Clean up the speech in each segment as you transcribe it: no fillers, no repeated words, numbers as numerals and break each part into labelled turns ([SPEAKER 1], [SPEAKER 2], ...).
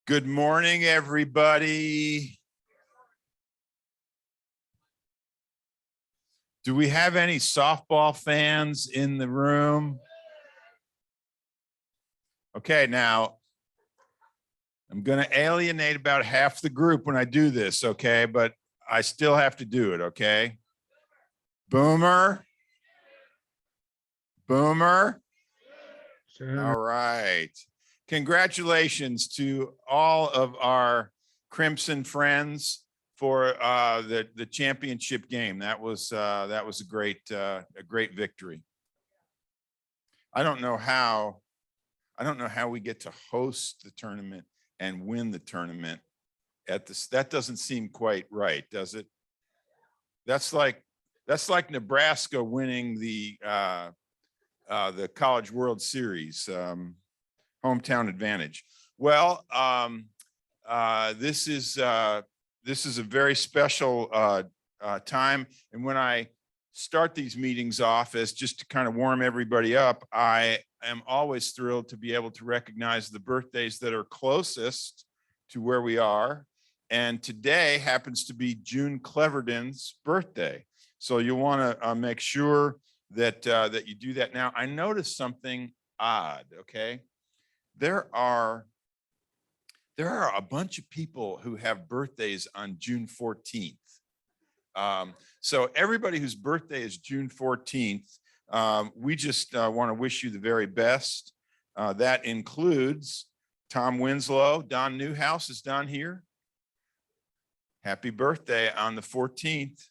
[SPEAKER 1] Good morning, everybody. Do we have any softball fans in the room? Okay, now I'm going to alienate about half the group when I do this, okay? But I still have to do it, okay? Boomer? Boomer?
[SPEAKER 2] Sure.
[SPEAKER 1] All right. Congratulations to all of our Crimson friends for the championship game. That was a great victory. I don't know how we get to host the tournament and win the tournament at this. That doesn't seem quite right, does it? That's like Nebraska winning the College World Series, hometown advantage. Well, this is a very special time, and when I start these meetings off as just to kind of warm everybody up, I am always thrilled to be able to recognize the birthdays that are closest to where we are. And today happens to be June Cleverdon's birthday. So you'll want to make sure that that you do that. Now, I noticed something odd, okay? There are a bunch of people who have birthdays on June 14th. So everybody whose birthday is June 14th, we just want to wish you the very best. That includes Tom Winslow. Don Newhouse is down here. Happy birthday on the 14th.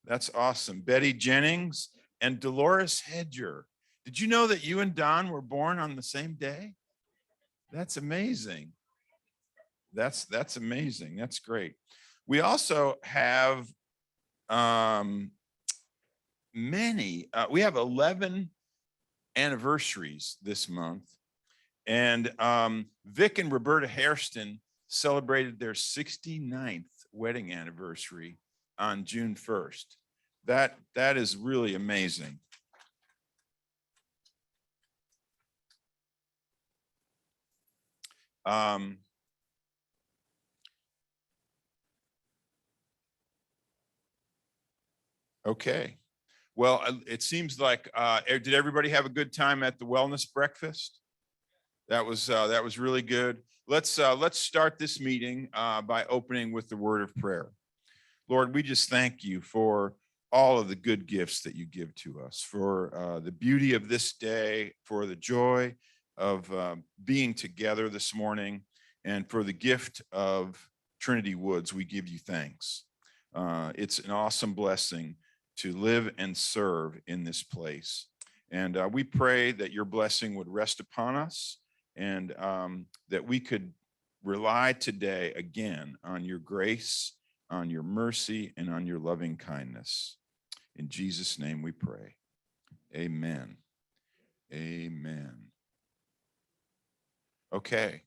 [SPEAKER 1] That's awesome. Betty Jennings and Dolores Hedger. Did you know that you and Don were born on the same day? That's amazing. That's amazing. That's great. We also have we have 11 anniversaries this month, and Vic and Roberta Hairston celebrated their 69th wedding anniversary on June 1st. That is really amazing. Okay. Well, it seems like did everybody have a good time at the wellness breakfast? That was really good. Let's start this meeting by opening with the word of prayer. Lord, we just thank you for all of the good gifts that you give to us, for the beauty of this day, for the joy of being together this morning, and for the gift of Trinity Woods. We give you thanks. It's an awesome blessing to live and serve in this place. And we pray that your blessing would rest upon us, and that we could rely today again on your grace, on your mercy, and on your loving kindness. In Jesus' name we pray. Amen. Amen. Okay.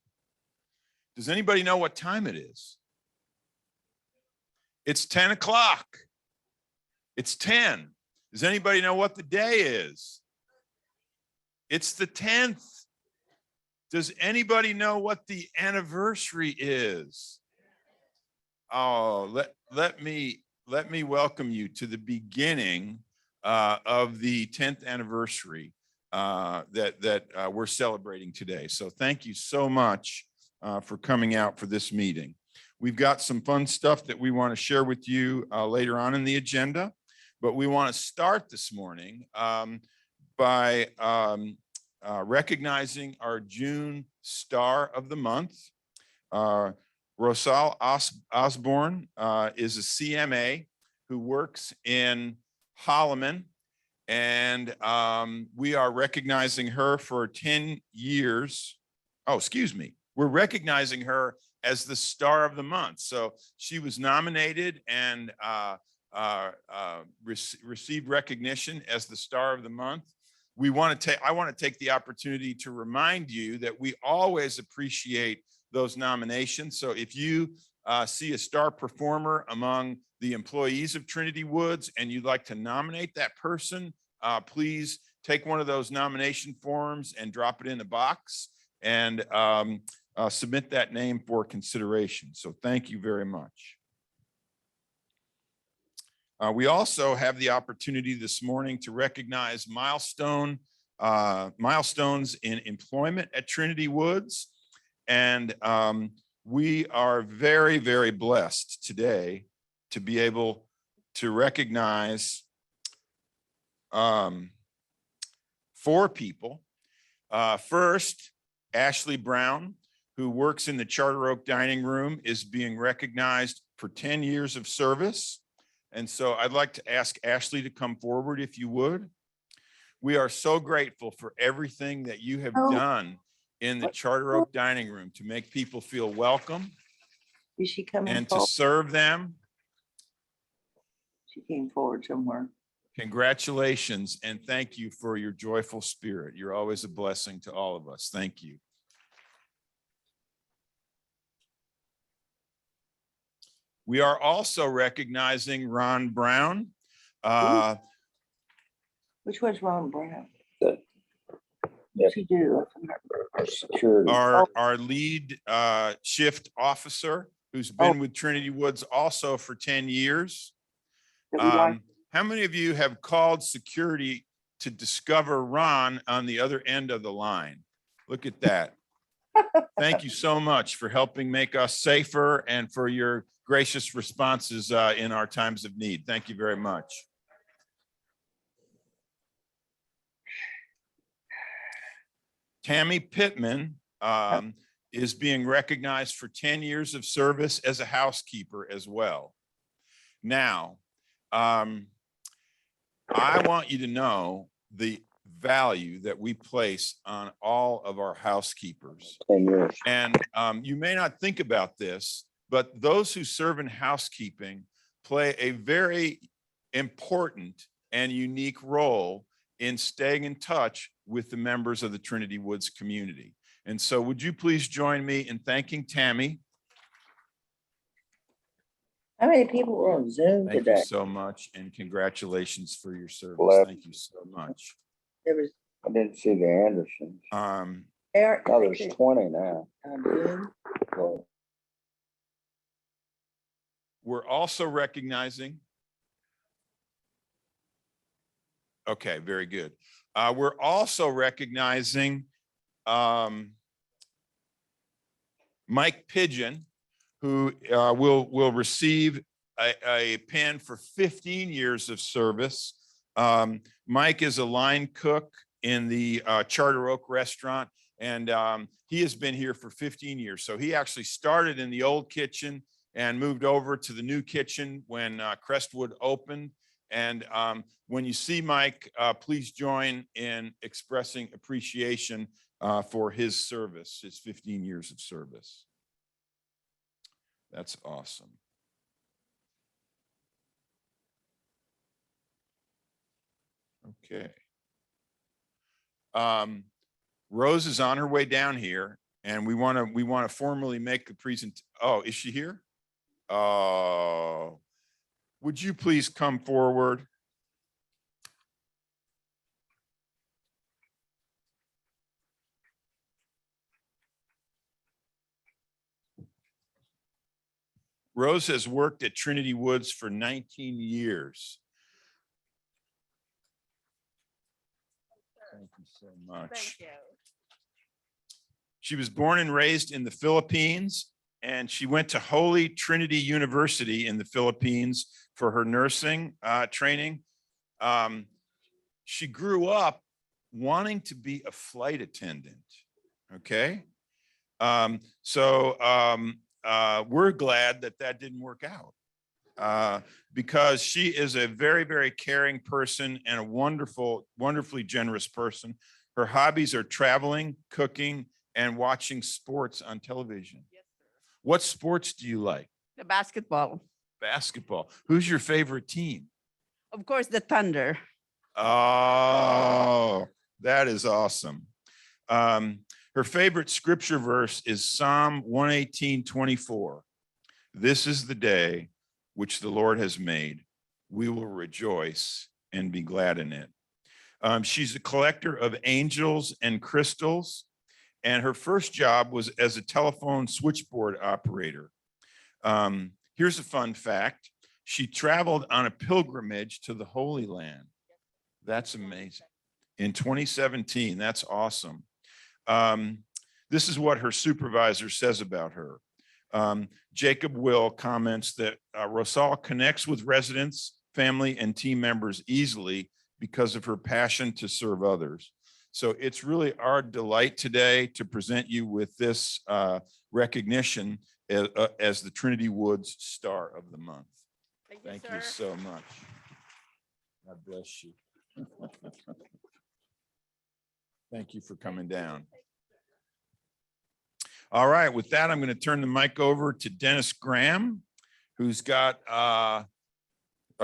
[SPEAKER 1] Does anybody know what time it is? It's 10 o'clock. It's 10. Does anybody know what the day is? It's the 10th. Does anybody know what the anniversary is? Oh, let me welcome you to the beginning of the 10th anniversary that we're celebrating today. So thank you so much for coming out for this meeting. We've got some fun stuff that we want to share with you later on in the agenda, but we want to start this morning by recognizing our June Star of the Month. Rosal Osborne is a CMA who works in Holloman, and we are recognizing her for 10 years. Oh, excuse me. We're recognizing her as the Star of the Month. So she was nominated and received recognition as the Star of the Month. I want to take the opportunity to remind you that we always appreciate those nominations. So if you see a star performer among the employees of Trinity Woods and you'd like to nominate that person, please take one of those nomination forms and drop it in the box. And submit that name for consideration. So thank you very much. We also have the opportunity this morning to recognize milestones in employment at Trinity Woods. And we are very, very blessed today to be able to recognize 4 people. First, Ashley Brown, who works in the Charter Oak Dining Room, is being recognized for 10 years of service. And so I'd like to ask Ashley to come forward if you would. We are so grateful for everything that you have done in the Charter Oak Dining Room to make people feel welcome.
[SPEAKER 2] Is she coming
[SPEAKER 1] and to
[SPEAKER 2] forward?
[SPEAKER 1] serve them.
[SPEAKER 2] She came forward somewhere.
[SPEAKER 1] Congratulations and thank you for your joyful spirit. You're always a blessing to all of us. Thank you. We are also recognizing Ron Brown.
[SPEAKER 2] Which was Ron Brown?
[SPEAKER 3] Yep.
[SPEAKER 2] What'd she do?
[SPEAKER 3] Security.
[SPEAKER 1] Our lead shift officer who's been with Trinity Woods also for 10 years. How many of you have called security to discover Ron on the other end of the line? Look at that. Thank you so much for helping make us safer and for your gracious responses in our times of need. Thank you very much. Tammy Pittman is being recognized for 10 years of service as a housekeeper as well. Now, I want you to know the value that we place on all of our housekeepers.
[SPEAKER 3] 10 years.
[SPEAKER 1] And you may not think about this, but those who serve in housekeeping play a very important and unique role in staying in touch with the members of the Trinity Woods community. And so would you please join me in thanking Tammy?
[SPEAKER 2] How many people were on Zoom
[SPEAKER 1] Thank
[SPEAKER 2] today?
[SPEAKER 1] you so much and congratulations for your service.
[SPEAKER 3] Well,
[SPEAKER 1] Thank you so much.
[SPEAKER 2] There was
[SPEAKER 3] I didn't see the Andersons.
[SPEAKER 2] Eric.
[SPEAKER 3] Oh, there's 20 now.
[SPEAKER 2] On Zoom.
[SPEAKER 3] Well,
[SPEAKER 1] We're also recognizing. Okay, very good. We're also recognizing Mike Pigeon, who will receive a pin for 15 years of service. Mike is a line cook in the Charter Oak restaurant, and he has been here for 15 years. So he actually started in the old kitchen and moved over to the new kitchen when Crestwood opened. And when you see Mike, please join in expressing appreciation for his service, his 15 years of service. That's awesome. Okay. Rose is on her way down here, and we want to formally make the present. Oh, is she here? Oh, would you please come forward? Rose has worked at Trinity Woods for 19 years. Thank you so much.
[SPEAKER 4] Thank you.
[SPEAKER 1] She was born and raised in the Philippines, and she went to Holy Trinity University in the Philippines for her nursing training. She grew up wanting to be a flight attendant. Okay. We're glad that didn't work out because she is a very, very caring person and a wonderfully generous person. Her hobbies are traveling, cooking, and watching sports on television.
[SPEAKER 4] Yes, sir.
[SPEAKER 1] What sports do you like?
[SPEAKER 4] The basketball.
[SPEAKER 1] Basketball. Who's your favorite team?
[SPEAKER 4] Of course, the Thunder.
[SPEAKER 1] Oh, that is awesome. Her favorite scripture verse is Psalm 118:24. This is the day which the Lord has made. We will rejoice and be glad in it. She's a collector of angels and crystals, And her first job was as a telephone switchboard operator. Here's a fun fact. She traveled on a pilgrimage to the Holy Land. That's amazing. In 2017, that's awesome. This is what her supervisor says about her. Jacob Will comments that Rosal connects with residents, family, and team members easily because of her passion to serve others. So it's really our delight today to present you with this recognition as the Trinity Woods Star of the Month. Thank you so much. God bless you. Thank you for coming down. All right, with that, I'm going to turn the mic over to Dennis Graham, who's got a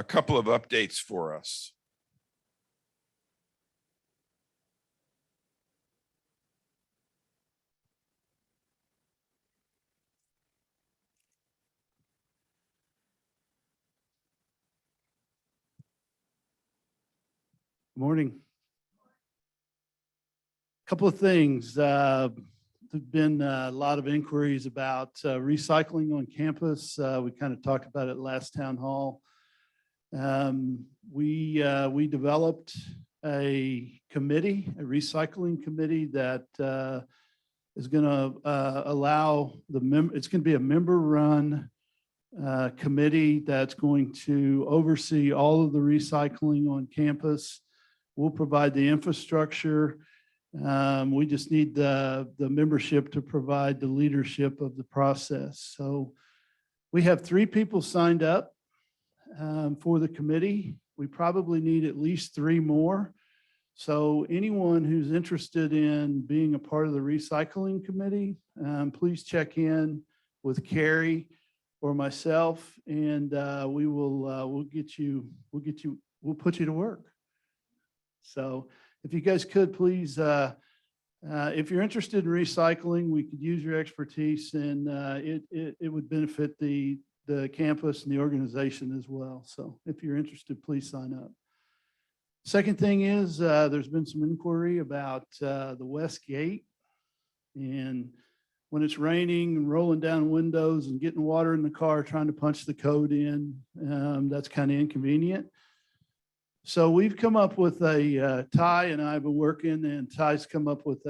[SPEAKER 1] couple of updates for us.
[SPEAKER 5] Morning. Couple of things. There've been a lot of inquiries about recycling on campus. We kind of talked about it last town hall. We developed a committee, a recycling committee that is going to allow it's going to be a member-run committee that's going to oversee all of the recycling on campus. We'll provide the infrastructure. We just need the membership to provide the leadership of the process. So we have 3 people signed up for the committee. We probably need at least 3 more. So anyone who's interested in being a part of the recycling committee, please check in with Carrie or myself, and we'll put you to work. So if you guys could please, if you're interested in recycling, we could use your expertise, and it would benefit the campus and the organization as well. So if you're interested, please sign up. Second thing is there's been some inquiry about the West Gate, and when it's raining and rolling down windows and getting water in the car, trying to punch the code in, that's kind of inconvenient. So we've come up with Ty and I have been working, and Ty's come up with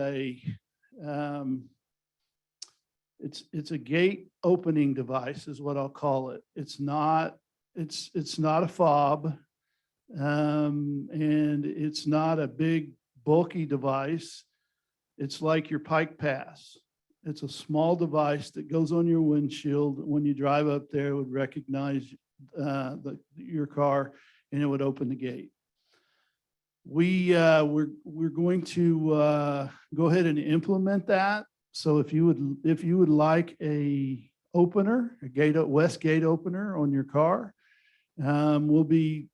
[SPEAKER 5] it's a gate opening device is what I'll call it. It's not a fob, and it's not a big bulky device. It's like your Pike Pass. It's a small device that goes on your windshield. When you drive up there, it would recognize your car, and it would open the gate. We're going to go ahead and implement that. So if you would like a opener, West Gate opener on your car, the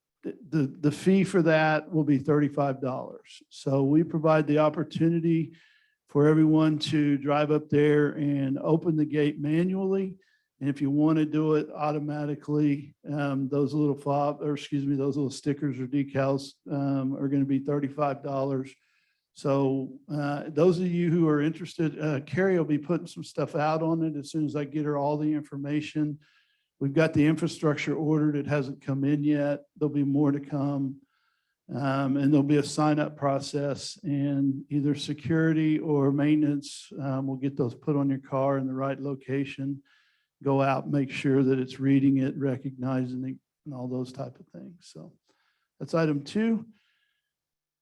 [SPEAKER 5] fee for that will be $35. So we provide the opportunity for everyone to drive up there and open the gate manually. And if you want to do it automatically, those little stickers or decals are going to be $35. So those of you who are interested, Carrie will be putting some stuff out on it as soon as I get her all the information. We've got the infrastructure ordered. It hasn't come in yet. There'll be more to come. And there'll be a sign-up process, and either security or maintenance will get those put on your car in the right location. Go out, make sure that it's reading it, recognizing it, and all those type of things. So that's item 2.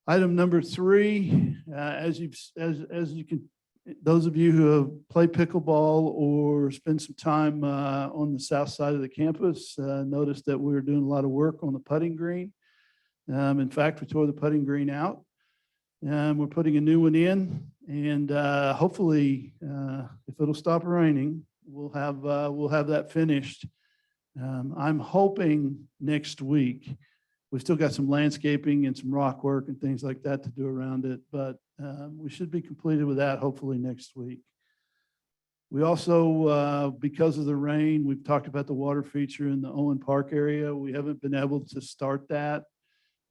[SPEAKER 5] Item number 3, as you can, those of you who have played pickleball or spend some time on the south side of the campus, notice that we're doing a lot of work on the putting green. In fact, we tore the putting green out. We're putting a new one in, and hopefully, if it'll stop raining, we'll have that finished. I'm hoping next week. We've still got some landscaping and some rock work and things like that to do around it, but we should be completed with that hopefully next week. We also, because of the rain, we've talked about the water feature in the Owen Park area. We haven't been able to start that.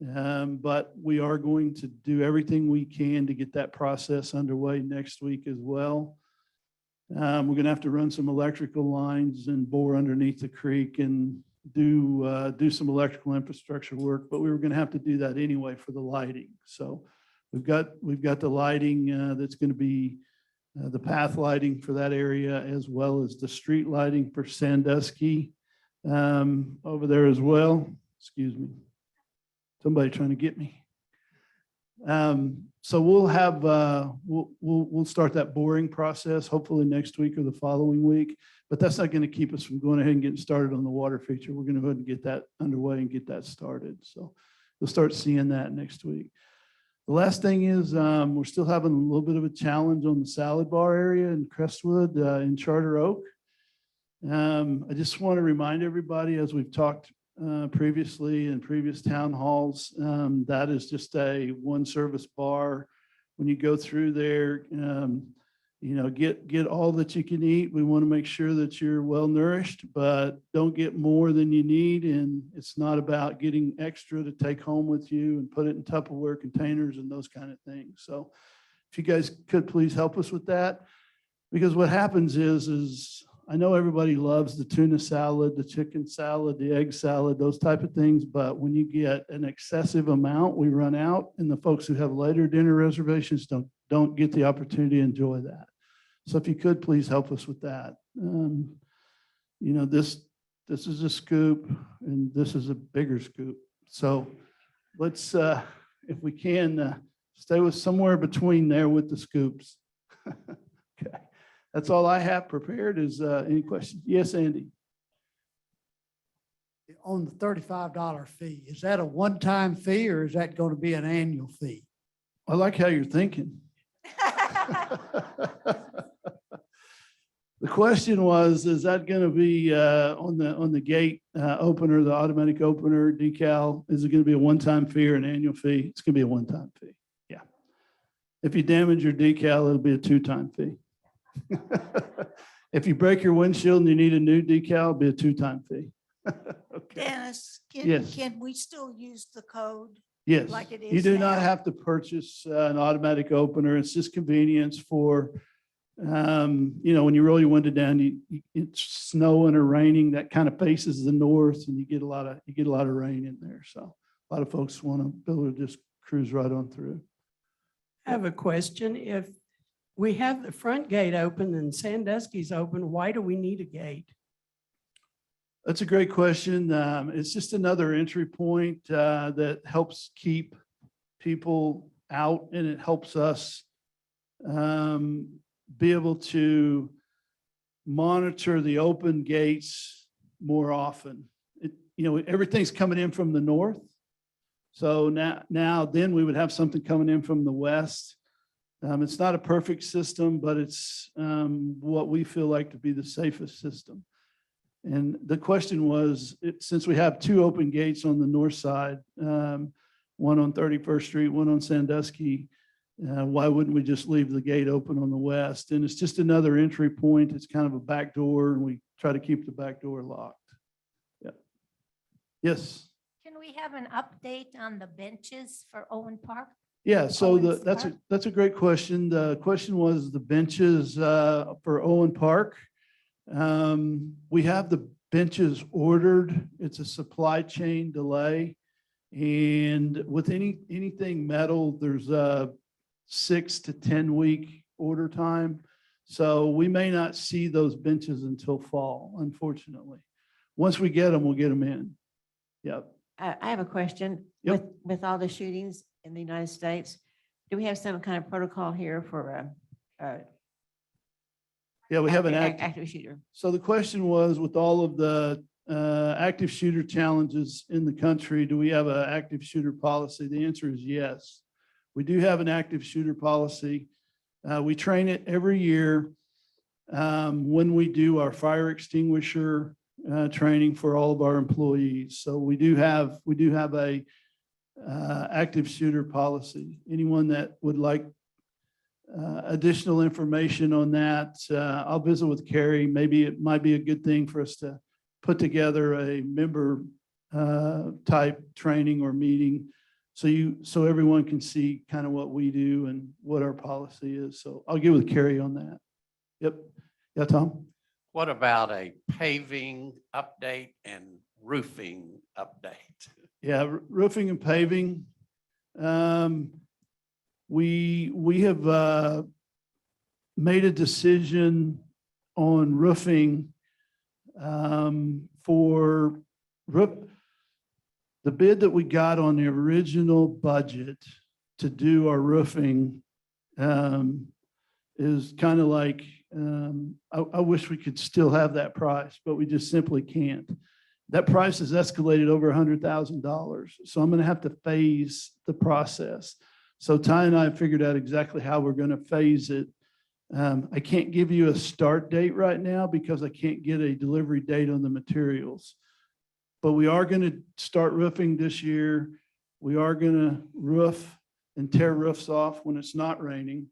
[SPEAKER 5] But we are going to do everything we can to get that process underway next week as well. We're going to have to run some electrical lines and bore underneath the creek and do some electrical infrastructure work, but we were going to have to do that anyway for the lighting. So we've got the lighting that's going to be the path lighting for that area, as well as the street lighting for Sandusky over there as well. Excuse me. Somebody trying to get me. So we'll have, we'll start that boring process hopefully next week or the following week, but that's not going to keep us from going ahead and getting started on the water feature. We're going to go ahead and get that underway and get that started. So you'll start seeing that next week. The last thing is we're still having a little bit of a challenge on the salad bar area in Crestwood in Charter Oak. I just want to remind everybody, as we've talked previously in previous town halls, that is just a one service bar. When you go through there, get all that you can eat. We want to make sure that you're well nourished, but don't get more than you need. And it's not about getting extra to take home with you and put it in Tupperware containers and those kind of things. So if you guys could please help us with that, because what happens is I know everybody loves the tuna salad, the chicken salad, the egg salad, those type of things. But when you get an excessive amount, we run out, and the folks who have later dinner reservations don't get the opportunity to enjoy that. So if you could please help us with that. This is a scoop, and this is a bigger scoop. So let's, if we can, stay with somewhere between there with the scoops. Okay. That's all I have prepared. Is any questions? Yes, Andy.
[SPEAKER 6] On the $35 fee, is that a one-time fee or is that going to be an annual fee?
[SPEAKER 5] I like how you're thinking. The question was, is that going to be on the gate opener, the automatic opener decal? Is it going to be a one-time fee or an annual fee? It's going to be a one-time fee. Yeah. If you damage your decal, it'll be a two-time fee. If you break your windshield and you need a new decal, it'll be a two-time fee. Okay.
[SPEAKER 7] Dennis,
[SPEAKER 5] Yes.
[SPEAKER 7] can we still use the code?
[SPEAKER 5] Yes.
[SPEAKER 7] Like it
[SPEAKER 5] You
[SPEAKER 7] is
[SPEAKER 5] do not
[SPEAKER 7] now?
[SPEAKER 5] have to purchase an automatic opener. It's just convenience for, when you roll your window down, it's snowing or raining, that kind of faces the north, and you get a lot of rain in there. So a lot of folks want to be able to just cruise right on through.
[SPEAKER 8] I have a question. If we have the front gate open and Sandusky's open, why do we need a gate?
[SPEAKER 5] That's a great question. It's just another entry point that helps keep people out, and it helps us be able to monitor the open gates more often. Everything's coming in from the north. So now then we would have something coming in from the west. It's not a perfect system, but it's what we feel like to be the safest system. And the question was, since we have two open gates on the north side, one on 31st Street, one on Sandusky, why wouldn't we just leave the gate open on the west? And it's just another entry point. It's kind of a back door, and we try to keep the back door locked. Yeah. Yes.
[SPEAKER 9] Can we have an update on the benches for Owen Park?
[SPEAKER 5] Yeah, so
[SPEAKER 9] Owen
[SPEAKER 5] that's a great question. The question was the benches for Owen Park. We have the benches ordered. It's a supply chain delay. And with anything metal, there's a 6 to 10 week order time. So we may not see those benches until fall, unfortunately. Once we get them, we'll get them in. Yep.
[SPEAKER 10] I have a question.
[SPEAKER 5] Yep.
[SPEAKER 10] With all the shootings in the United States, do we have some kind of protocol here for
[SPEAKER 5] Yeah, we have an
[SPEAKER 10] active shooter?
[SPEAKER 5] So the question was, with all of the active shooter challenges in the country, do we have an active shooter policy? The answer is yes. We do have an active shooter policy. We train it every year when we do our fire extinguisher training for all of our employees. So we do have a active shooter policy. Anyone that would like additional information on that, I'll visit with Carrie. Maybe it might be a good thing for us to put together a member type training or meeting so everyone can see kind of what we do and what our policy is. So I'll get with Carrie on that. Yep. Yeah, Tom?
[SPEAKER 11] What about a paving update and roofing update?
[SPEAKER 5] Yeah, roofing and paving. We have made a decision on roofing for roof. The bid that we got on the original budget to do our roofing is kind of like, I wish we could still have that price, but we just simply can't. That price has escalated over $100,000. So I'm going to have to phase the process. So Ty and I have figured out exactly how we're going to phase it. I can't give you a start date right now because I can't get a delivery date on the materials. But we are going to start roofing this year. We are going to roof and tear roofs off when it's not raining.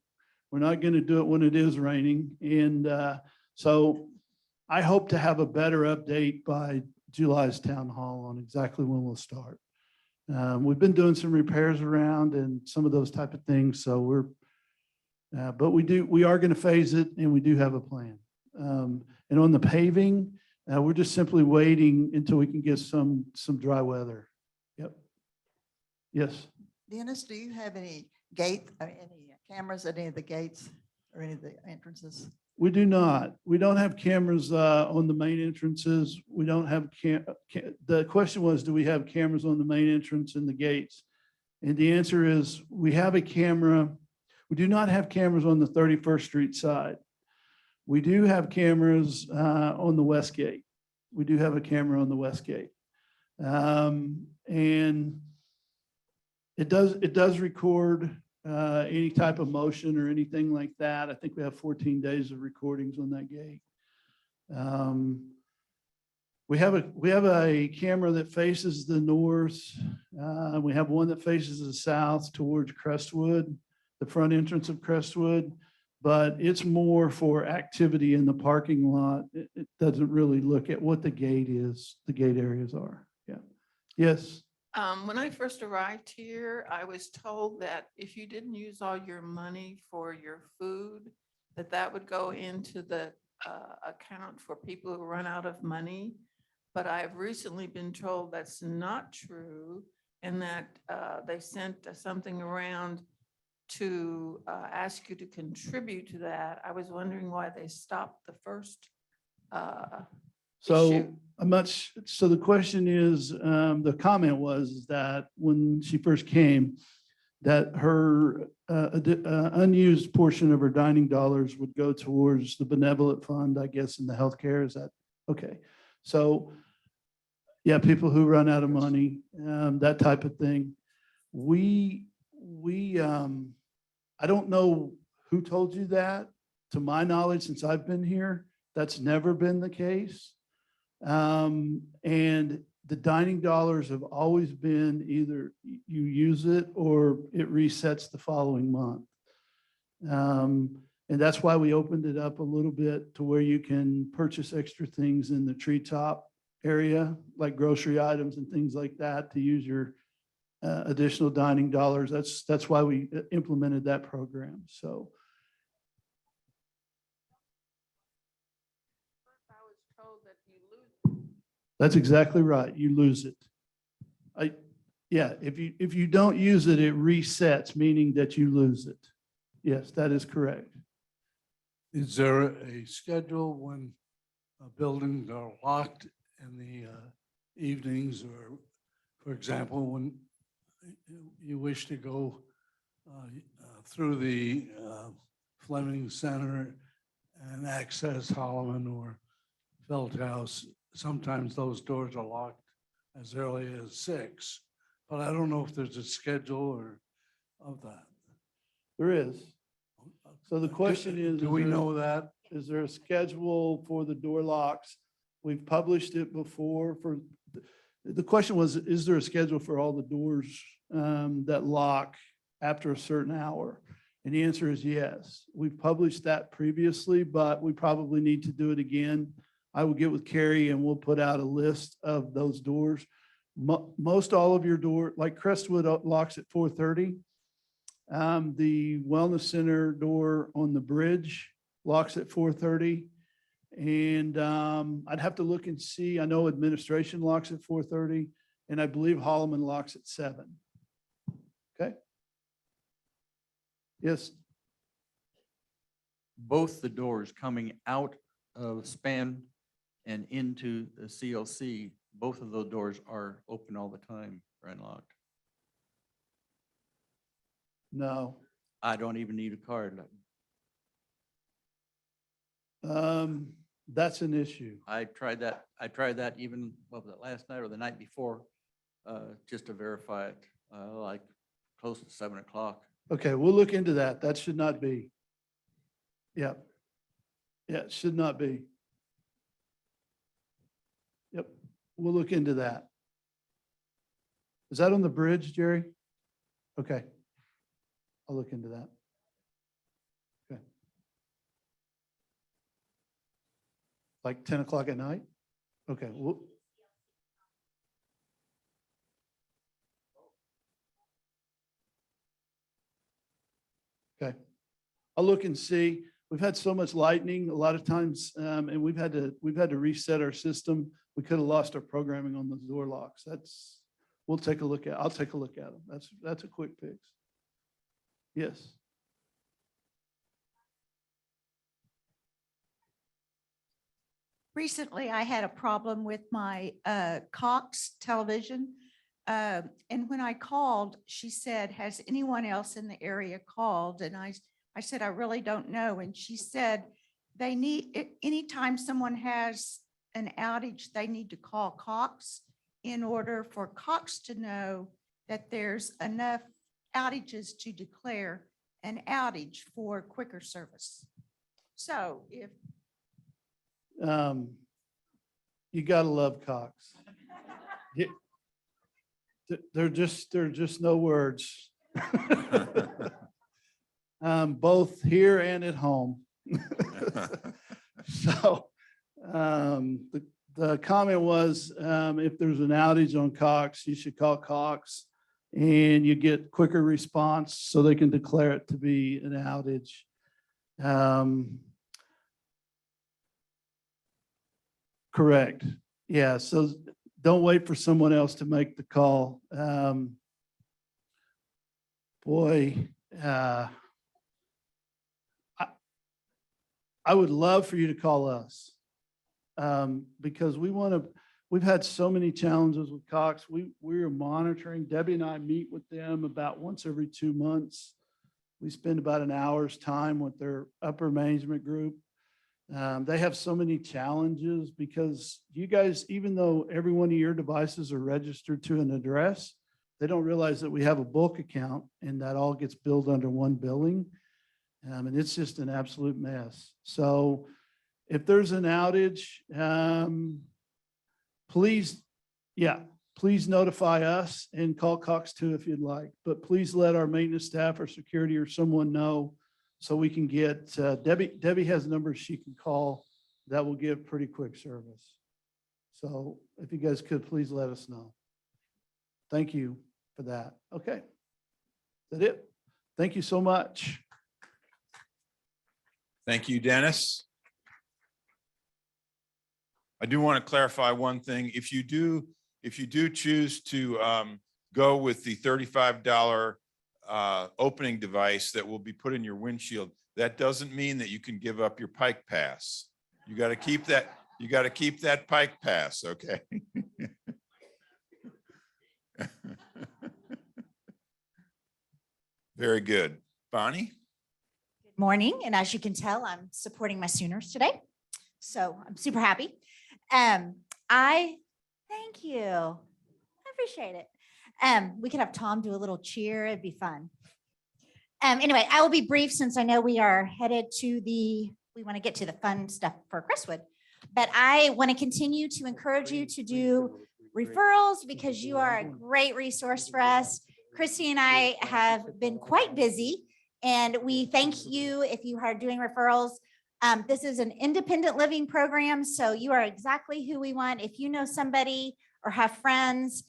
[SPEAKER 5] We're not going to do it when it is raining. And so I hope to have a better update by July's town hall on exactly when we'll start. We've been doing some repairs around and some of those type of things. So but we are going to phase it, and we do have a plan. And on the paving, we're just simply waiting until we can get some dry weather. Yep. Yes.
[SPEAKER 12] Dennis, do you have any any cameras at any of the gates or any of the entrances?
[SPEAKER 5] We do not. We don't have cameras on the main entrances. We don't have the question was, do we have cameras on the main entrance and the gates? And the answer is we have a camera. We do not have cameras on the 31st Street side. We do have cameras on the west gate. We do have a camera on the west gate. And it does record any type of motion or anything like that. I think we have 14 days of recordings on that gate. We have a camera that faces the north. We have one that faces the south towards Crestwood, the front entrance of Crestwood, but it's more for activity in the parking lot. It doesn't really look at what the gate is, the gate areas are. Yeah. Yes.
[SPEAKER 13] When I first arrived here, I was told that if you didn't use all your money for your food, that would go into the account for people who run out of money. But I've recently been told that's not true, and that they sent something around to ask you to contribute to that. I was wondering why they stopped the first
[SPEAKER 5] So
[SPEAKER 13] issue.
[SPEAKER 5] so the question is, the comment was that when she first came, that her unused portion of her dining dollars would go towards the benevolent fund, I guess, in the healthcare. Is that okay? So yeah, people who run out of money, that type of thing. I don't know who told you that. To my knowledge, since I've been here, that's never been the case. And the dining dollars have always been either you use it or it resets the following month. And that's why we opened it up a little bit to where you can purchase extra things in the treetop area, like grocery items and things like that, to use your additional dining dollars. That's why we implemented that program. So.
[SPEAKER 13] I was told that you lose.
[SPEAKER 5] That's exactly right. You lose it. Yeah, if you don't use it, it resets, meaning that you lose it. Yes, that is correct.
[SPEAKER 14] Is there a schedule when buildings are locked in the evenings, or, for example, when you wish to go through the Fleming Center and access Holloman or Feldhouse? Sometimes those doors are locked as early as 6, but I don't know if there's a schedule of that.
[SPEAKER 5] There is. So the question is,
[SPEAKER 14] do we know that?
[SPEAKER 5] Is there a schedule for the door locks? We've published it before. The question was, is there a schedule for all the doors that lock after a certain hour? And the answer is yes. We've published that previously, but we probably need to do it again. I will get with Carrie and we'll put out a list of those doors. Most all of your door, like Crestwood locks at 4:30. The Wellness Center door on the bridge locks at 4:30. And I'd have to look and see. I know administration locks at 4:30, and I believe Holloman locks at 7. Okay? Yes,
[SPEAKER 15] Both the doors coming out of Span and into the CLC, both of those doors are open all the time or unlocked.
[SPEAKER 5] no.
[SPEAKER 15] I don't even need a card.
[SPEAKER 5] That's an issue.
[SPEAKER 15] I tried that even, what was it, last night or the night before, just to verify it, like close to 7 o'clock.
[SPEAKER 5] Okay, we'll look into that. That should not be. Yeah. Yeah, it should not be. Yep, we'll look into that. Is that on the bridge, Jerry? Okay. I'll look into that. Okay. Like 10 o'clock at night? Okay, well. Okay. I'll look and see. We've had so much lightning a lot of times, and we've had to reset our system. We could have lost our programming on those door locks. We'll take a look at. I'll take a look at them. That's a quick fix. Yes.
[SPEAKER 7] Recently, I had a problem with my Cox television. And when I called, she said, has anyone else in the area called? And I said, I really don't know. And she said, they need, anytime someone has an outage, they need to call Cox in order for Cox to know that there's enough outages to declare an outage for quicker service. So if
[SPEAKER 5] you gotta love Cox. They're just no words. Both here and at home. So the comment was, if there's an outage on Cox, you should call Cox and you get quicker response so they can declare it to be an outage. Correct. Yeah. So don't wait for someone else to make the call. I would love for you to call us because we've had so many challenges with Cox. We're monitoring. Debbie and I meet with them about once every 2 months. We spend about an hour's time with their upper management group. They have so many challenges because you guys, even though every one of your devices are registered to an address, they don't realize that we have a bulk account and that all gets billed under one billing. And it's just an absolute mess. So if there's an outage, please notify us and call Cox too if you'd like. But please let our maintenance staff or security or someone know so we can get, Debbie has numbers she can call that will give pretty quick service. So if you guys could, please let us know. Thank you for that. Okay. Is that it? Thank you so much.
[SPEAKER 1] Thank you, Dennis. I do want to clarify one thing. If you do choose to go with the $35 opening device that will be put in your windshield, that doesn't mean that you can give up your Pike Pass. You got to keep that. You got to keep that Pike Pass, okay? Very good. Bonnie?
[SPEAKER 16] Good morning, and as you can tell, I'm supporting my Sooners today, so I'm super happy. Thank you. I appreciate it. We could have Tom do a little cheer. It'd be fun. Anyway, I will be brief since I know we are headed to we want to get to the fun stuff for Crestwood, but I want to continue to encourage you to do referrals because you are a great resource for us. Christy and I have been quite busy, and we thank you if you are doing referrals. This is an independent living program, so you are exactly who we want. If you know somebody or have friends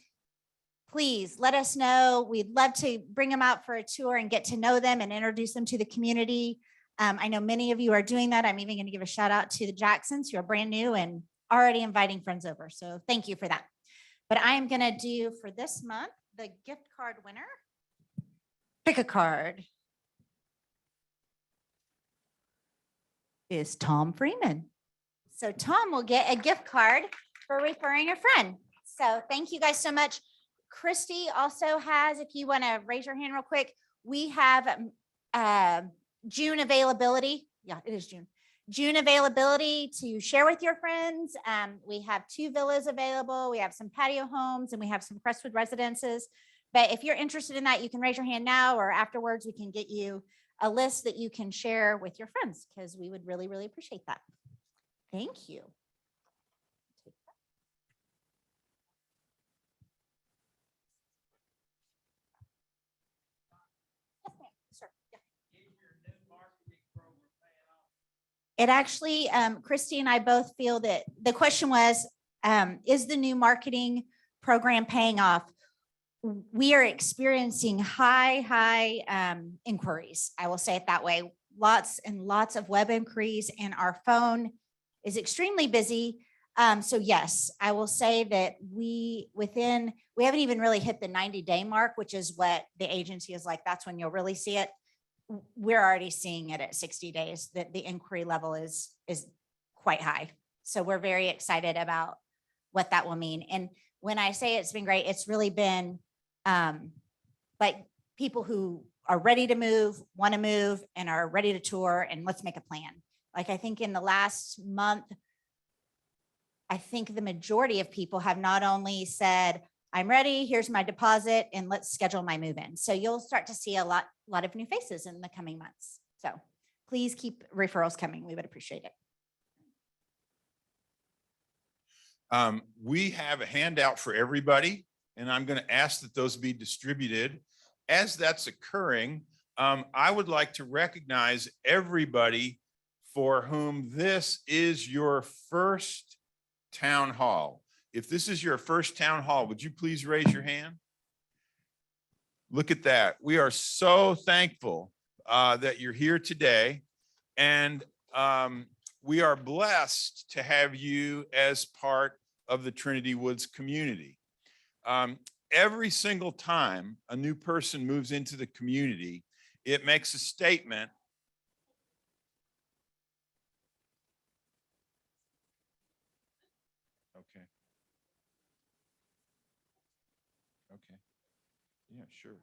[SPEAKER 16] please let us know. We'd love to bring them out for a tour and get to know them and introduce them to the community. I know many of you are doing that. I'm even going to give a shout out to the Jacksons who are brand new and already inviting friends over. So thank you for that. But I am going to do for this month, the gift card winner. Pick a card. Is Tom Freeman. So Tom will get a gift card for referring a friend. So thank you guys so much. Christy also has, if you want to raise your hand real quick, we have June availability. Yeah, it is June. June availability to share with your friends. We have 2 villas available. We have some patio homes and we have some Crestwood residences. But if you're interested in that, you can raise your hand now or afterwards we can get you a list that you can share with your friends because we would really, really appreciate that. Thank you. Yes, ma'am. Sir, yeah. It actually, Christy and I both feel that the question was, is the new marketing program paying off? We are experiencing high inquiries. I will say it that way. Lots and lots of web inquiries, and our phone is extremely busy. So yes, I will say that we haven't even really hit the 90-day mark, which is what the agency is like. That's when you'll really see it. We're already seeing it at 60 days that the inquiry level is quite high. So we're very excited about what that will mean. And when I say it's been great, it's really been like people who are ready to move, want to move, and are ready to tour, and let's make a plan. Like I think in the last month, I think the majority of people have not only said, I'm ready, here's my deposit, and let's schedule my move-in. So you'll start to see a lot of new faces in the coming months. So please keep referrals coming. We would appreciate it.
[SPEAKER 1] We have a handout for everybody, and I'm going to ask that those be distributed. As that's occurring, I would like to recognize everybody for whom this is your first town hall. If this is your first town hall, would you please raise your hand? Look at that. We are so thankful that you're here today. And we are blessed to have you as part of the Trinity Woods community. Every single time a new person moves into the community, it makes a statement. Okay. Okay. Yeah, sure.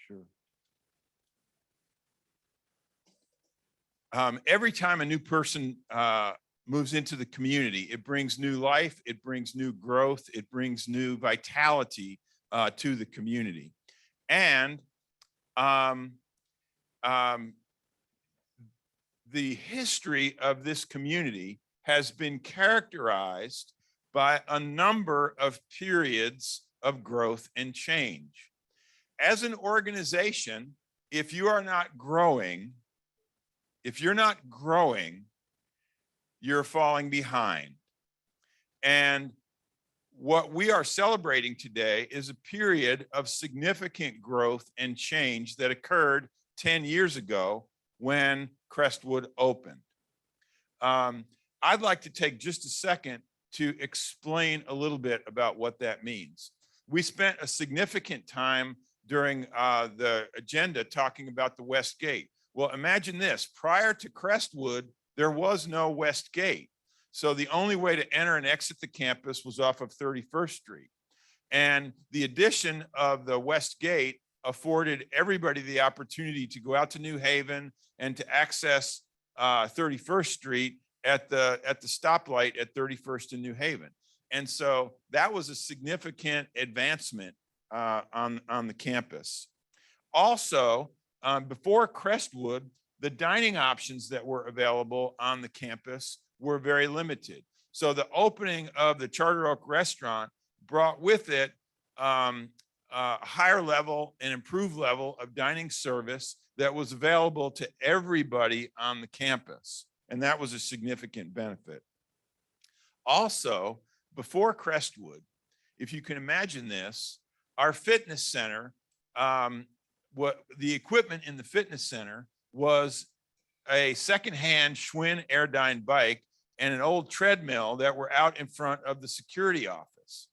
[SPEAKER 1] Sure. Every time a new person moves into the community, it brings new life, it brings new growth, it brings new vitality to the community. And the history of this community has been characterized by a number of periods of growth and change. As an organization, if you are not growing, you're falling behind. And what we are celebrating today is a period of significant growth and change that occurred 10 years ago when Crestwood opened. I'd like to take just a second to explain a little bit about what that means. We spent a significant time during the agenda talking about the West Gate. Well, imagine this, prior to Crestwood, there was no West Gate. So the only way to enter and exit the campus was off of 31st Street. And the addition of the West Gate afforded everybody the opportunity to go out to New Haven and to access 31st Street at the stoplight at 31st and New Haven. And so that was a significant advancement on the campus. Also, before Crestwood, the dining options that were available on the campus were very limited. So the opening of the Charter Oak restaurant brought with it a higher level and improved level of dining service that was available to everybody on the campus. And that was a significant benefit. Also, before Crestwood, if you can imagine this, our fitness center, what the equipment in the fitness center was a secondhand Schwinn Airdyne bike and an old treadmill that were out in front of the security office.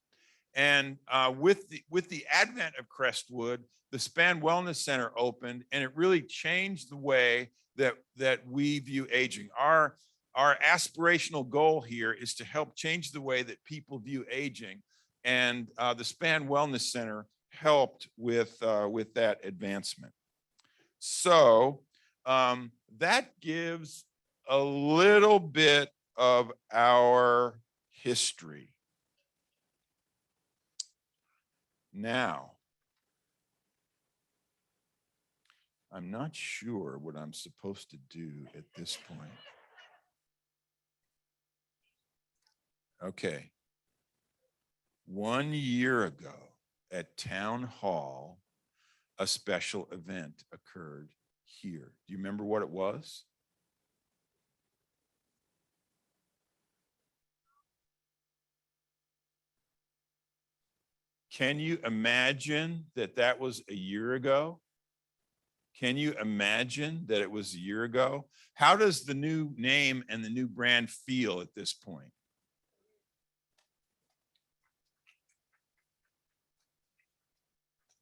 [SPEAKER 1] And with the advent of Crestwood, the Span Wellness Center opened, and it really changed the way that we view aging. Our aspirational goal here is to help change the way that people view aging, and the Span Wellness Center helped with that advancement. So that gives a little bit of our history. Now, I'm not sure what I'm supposed to do at this point. Okay. 1 year ago at Town Hall, a special event occurred here. Do you remember what it was? Can you imagine that that was a year ago? Can you imagine that it was a year ago? How does the new name and the new brand feel at this point?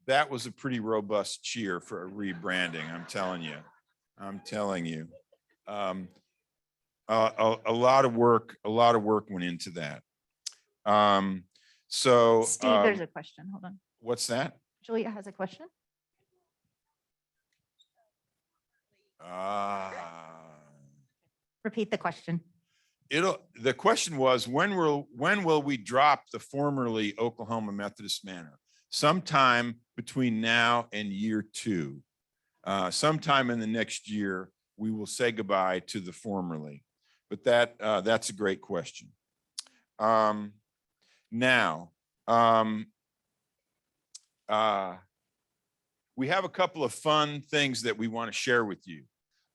[SPEAKER 1] That was a pretty robust cheer for a rebranding, I'm telling you. I'm telling you. A lot of work went into that.
[SPEAKER 16] Steve, there's a question. Hold on.
[SPEAKER 1] What's that?
[SPEAKER 16] Julia has a question. Repeat the question.
[SPEAKER 1] The question was, when will we drop the formerly Oklahoma Methodist Manor? Sometime between now and year 2. Sometime in the next year, we will say goodbye to the formerly. But that's a great question. Now, we have a couple of fun things that we want to share with you.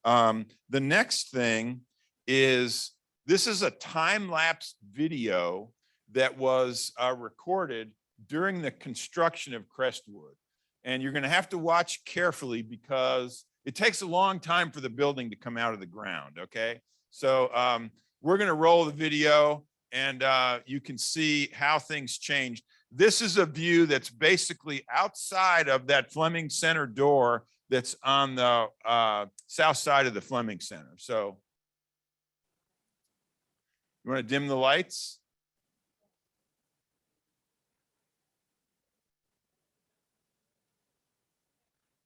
[SPEAKER 1] The next thing is, this is a time-lapse video that was recorded during the construction of Crestwood. And you're going to have to watch carefully because it takes a long time for the building to come out of the ground, okay? So we're going to roll the video, and you can see how things changed. This is a view that's basically outside of that Fleming Center door that's on the south side of the Fleming Center. So you want to dim the lights?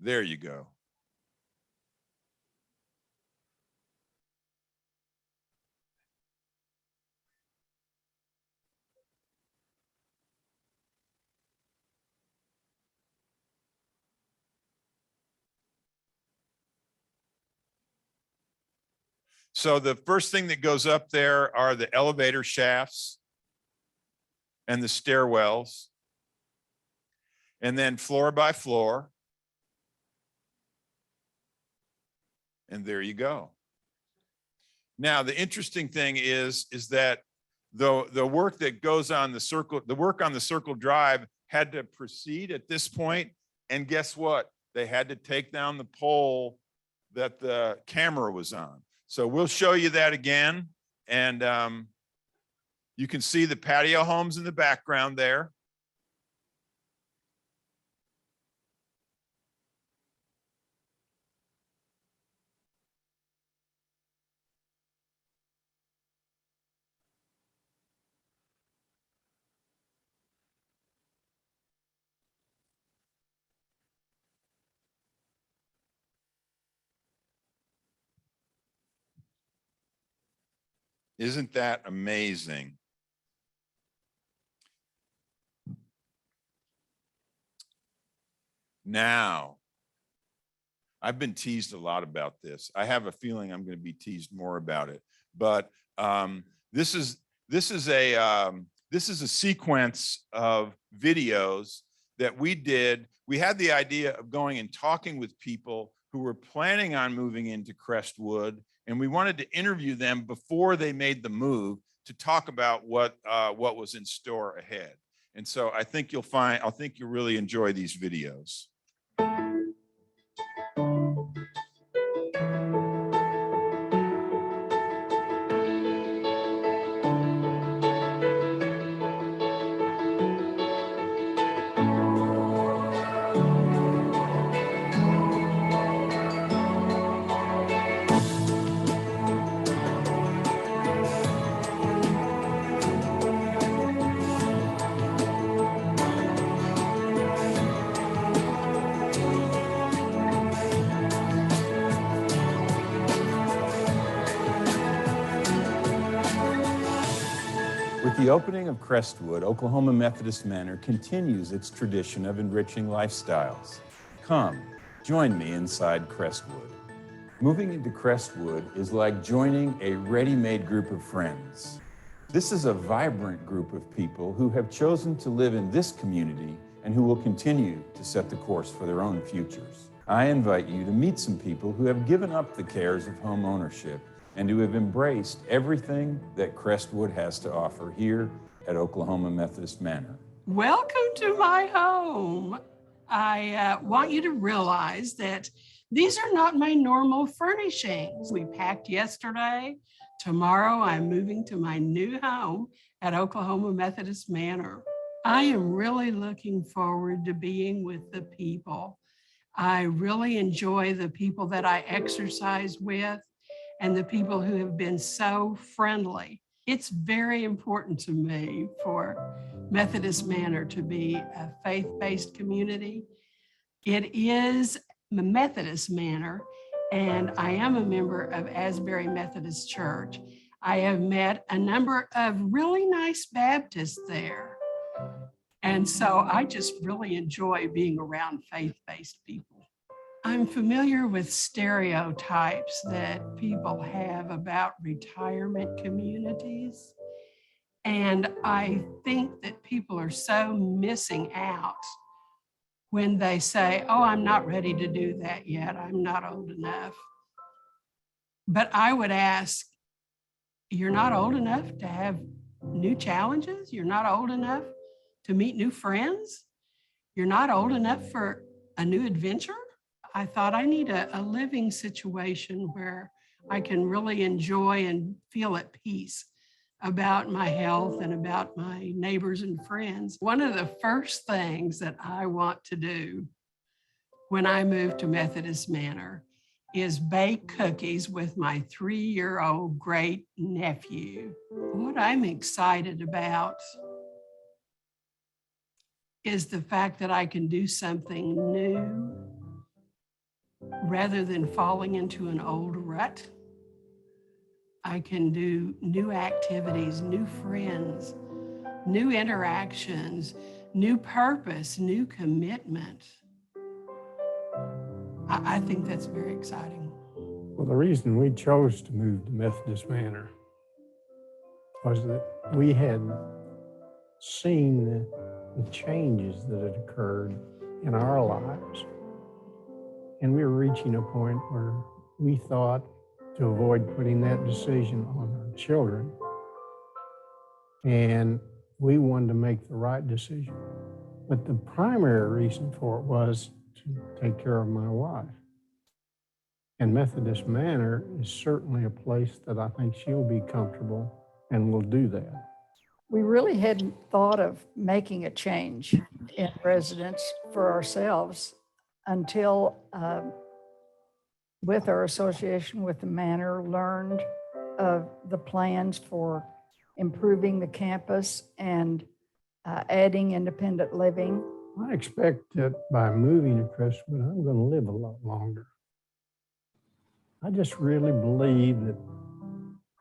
[SPEAKER 1] There you go. So the first thing that goes up there are the elevator shafts and the stairwells, and then floor by floor. And there you go. Now, the interesting thing is that the work that goes on the work on the Circle Drive had to proceed at this point. And guess what? They had to take down the pole that the camera was on. So we'll show you that again. And you can see the patio homes in the background there. Isn't that amazing? Now, I've been teased a lot about this. I have a feeling I'm going to be teased more about it. But this is a sequence of videos that we did. We had the idea of going and talking with people who were planning on moving into Crestwood, and we wanted to interview them before they made the move to talk about what was in store ahead. And so I think you'll really enjoy these videos. With the opening of Crestwood, Oklahoma Methodist Manor continues its tradition of enriching lifestyles. Come, join me inside Crestwood. Moving into Crestwood is like joining a ready-made group of friends. This is a vibrant group of people who have chosen to live in this community and who will continue to set the course for their own futures. I invite you to meet some people who have given up the cares of home ownership and who have embraced everything that Crestwood has to offer here at Oklahoma Methodist Manor.
[SPEAKER 8] Welcome to my home. I want you to realize that these are not my normal furnishings. We packed yesterday. Tomorrow I'm moving to my new home at Oklahoma Methodist Manor. I am really looking forward to being with the people. I really enjoy the people that I exercise with and the people who have been so friendly. It's very important to me for Methodist Manor to be a faith-based community. It is the Methodist Manor, and I am a member of Asbury Methodist Church. I have met a number of really nice Baptists there. And so I just really enjoy being around faith-based people. I'm familiar with stereotypes that people have about retirement communities. And I think that people are so missing out when they say, oh, I'm not ready to do that yet. I'm not old enough. But I would ask, you're not old enough to have new challenges? You're not old enough to meet new friends? You're not old enough for a new adventure? I thought I need a living situation where I can really enjoy and feel at peace about my health and about my neighbors and friends. One of the first things that I want to do when I move to Methodist Manor is bake cookies with my 3-year-old great nephew. What I'm excited about is the fact that I can do something new rather than falling into an old rut. I can do new activities, new friends, new interactions, new purpose, new commitment. I think that's very exciting.
[SPEAKER 17] Well, the reason we chose to move to Methodist Manor was that we had seen the changes that had occurred in our lives. And we were reaching a point where we thought, to avoid putting that decision on our children, and we wanted to make the right decision. But the primary reason for it was to take care of my wife. And Methodist Manor is certainly a place that I think she'll be comfortable and will do that.
[SPEAKER 18] We really hadn't thought of making a change in residence for ourselves until with our association with the manor, learned of the plans for improving the campus and adding independent living.
[SPEAKER 17] I expect that by moving to Crestwood, I'm going to live a lot longer. I just really believe that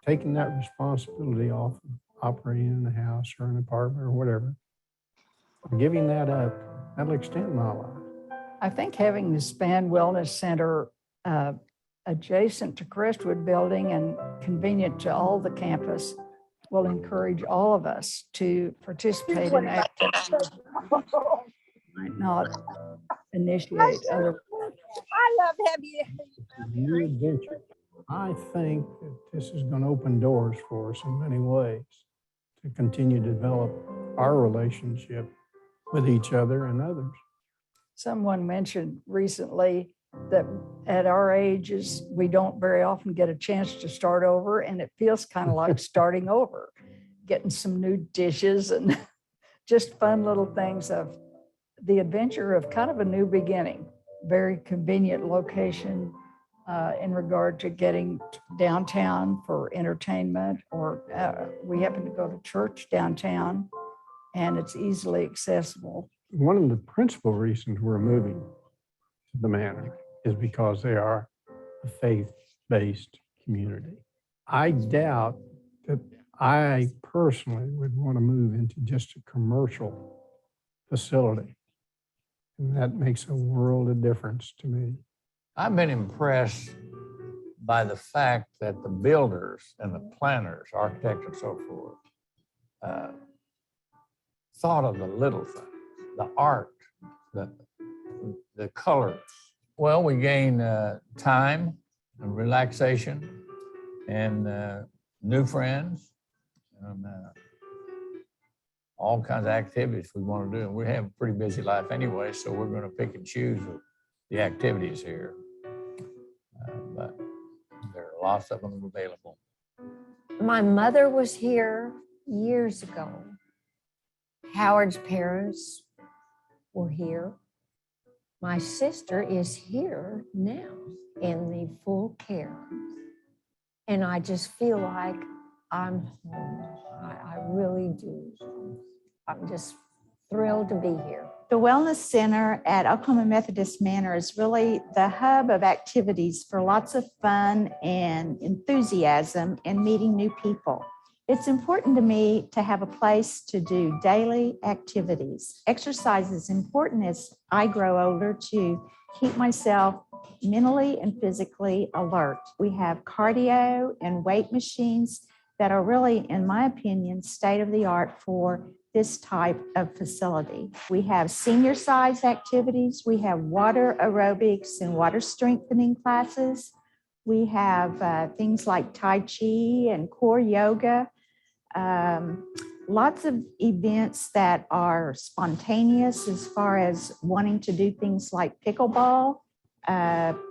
[SPEAKER 17] taking that responsibility off of operating in a house or an apartment or whatever, giving that up, that'll extend my life.
[SPEAKER 18] I think having the Span Wellness Center adjacent to Crestwood building and convenient to all the campus will encourage all of us to participate in activities might not initiate other.
[SPEAKER 2] I love having
[SPEAKER 17] New adventure. I think that this is going to open doors for us in many ways to continue to develop our relationship with each other and others.
[SPEAKER 18] Someone mentioned recently that at our ages, we don't very often get a chance to start over, and it feels kind of like starting over, getting some new dishes and just fun little things of the adventure of kind of a new beginning. Very convenient location in regard to getting downtown for entertainment, or we happen to go to church downtown, and it's easily accessible.
[SPEAKER 17] One of the principal reasons we're moving to the manor is because they are a faith-based community. I doubt that I personally would want to move into just a commercial facility. And that makes a world of difference to me.
[SPEAKER 19] I've been impressed by the fact that the builders and the planners, architects and so forth, thought of the little things, the art, the colors. Well, we gain time and relaxation and new friends and all kinds of activities we want to do. And we have a pretty busy life anyway, so we're going to pick and choose the activities here. But there are lots of them available.
[SPEAKER 9] My mother was here years ago. Howard's parents were here. My sister is here now in the full care. And I just feel like I'm home. I really do. I'm just thrilled to be here.
[SPEAKER 7] The Wellness Center at Oklahoma Methodist Manor is really the hub of activities for lots of fun and enthusiasm and meeting new people. It's important to me to have a place to do daily activities. Exercise is important as I grow older to keep myself mentally and physically alert. We have cardio and weight machines that are really, in my opinion, state of the art for this type of facility. We have senior size activities. We have water aerobics and water strengthening classes. We have things like Tai Chi and core yoga. Lots of events that are spontaneous as far as wanting to do things like pickleball,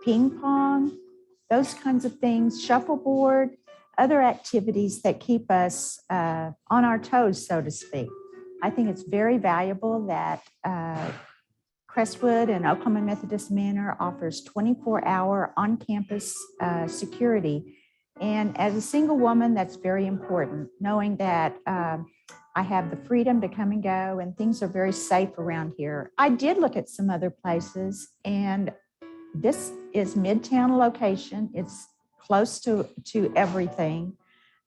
[SPEAKER 7] ping pong, those kinds of things, shuffleboard, other activities that keep us on our toes, so to speak. I think it's very valuable that Crestwood and Oklahoma Methodist Manor offers 24-hour on-campus security. And as a single woman, that's very important, knowing that I have the freedom to come and go and things are very safe around here. I did look at some other places, and this is Midtown location. It's close to everything.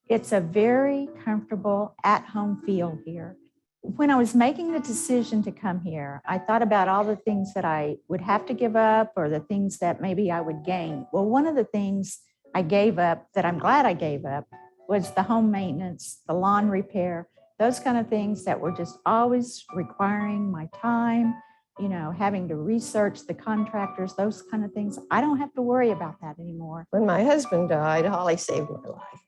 [SPEAKER 7] It's a very comfortable at-home feel here. When I was making the decision to come here, I thought about all the things that I would have to give up or the things that maybe I would gain. Well, one of the things I gave up that I'm glad I gave up was the home maintenance, the lawn repair, those kind of things that were just always requiring my time, you know, having to research the contractors, those kind of things. I don't have to worry about that anymore.
[SPEAKER 10] When my husband died, Holly saved my life.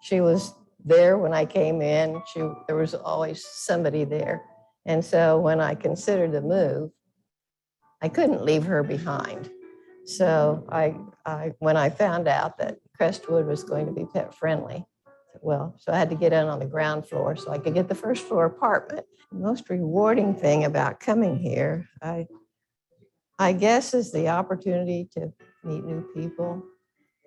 [SPEAKER 10] She was there when I came in. There was always somebody there. And so when I considered the move, I couldn't leave her behind. So when I found out that Crestwood was going to be pet friendly, well, so I had to get in on the ground floor so I could get the first floor apartment. The most rewarding thing about coming here, I guess, is the opportunity to meet new people